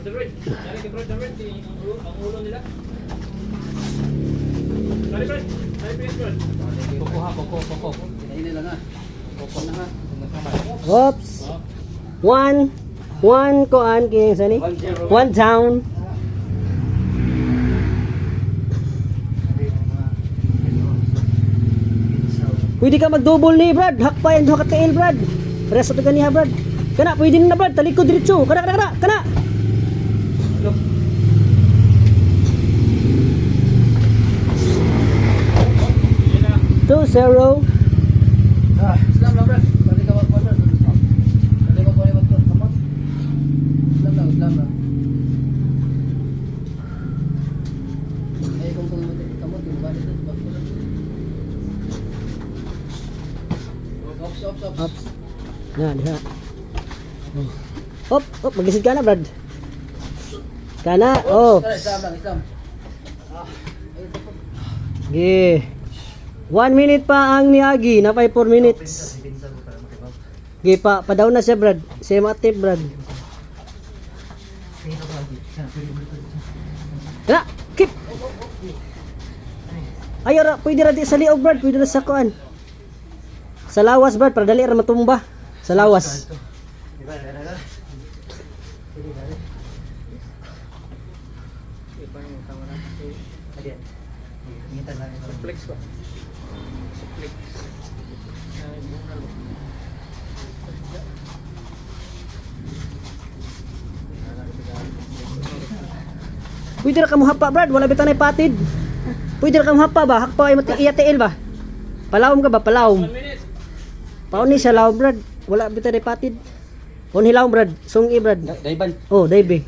Dari ke Brad, ang ulo nila. Dari Brad, dari Brad. Koko ha, koko. Ini lang ha. Koko na ha. Oops. One kuan king sani. One down. Pwede ka mag-double ni Brad. Hakpa yan duha ka tail Brad. Rest to ganiha Brad. Kana pwede na Brad. Talikod diretso. Kana. 2-0. Islam lang bro. Balik ka mag bro. Balik mag kamot. Islam lang. Ay kung kamot yung balik dito. Ops. Ops. Diha. Hop, magisid ka na Brad. Kana, oh. Islam. Ge. 1 minute pa ang niagi, napay 4 minutes. Ge pa daw na siya Brad. Same active Brad. Na, keep. Ayo ra, pwede ra di sa liog Brad, pwede ra sa kuan. Sa lawas Brad, para dali ra matumba. Sa lawas. Flex ko. Flex. Pwede ra ka mo hapa Brad, wala bitanay patid. Pwede ra ka mo hapa ba? Hakpa ay mati iyatiil ba? Palawom ka ba? Palawom. 1 minute. Paon ni sa law Brad, wala bitanay patid. On hilaw Brad, sungi Brad. Daiban. Oh, daybe.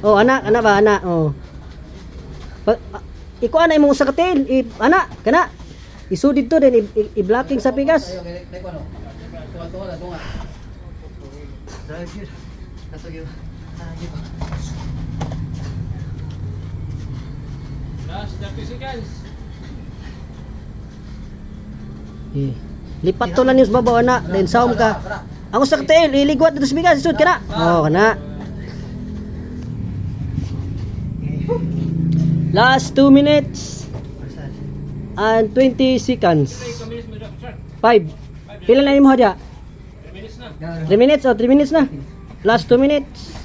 Oh, anak ba anak? Oh. Iko ana imong usa ka tail, anak, kana. Isudid to din i-blocking sa pigas. Tunga. Drive here. Kasog yun. Last 30 seconds. Lipat to lang yung sa babaw anak, then saom ka. Ang usa ka tail, iligwat dito sa bigas, isud kana. Oh, kana. Last 2 minutes and 20 seconds. 5. Pila na imo hadya? 3 minutes na. 3 minutes o 3 minutes na. Last 2 minutes.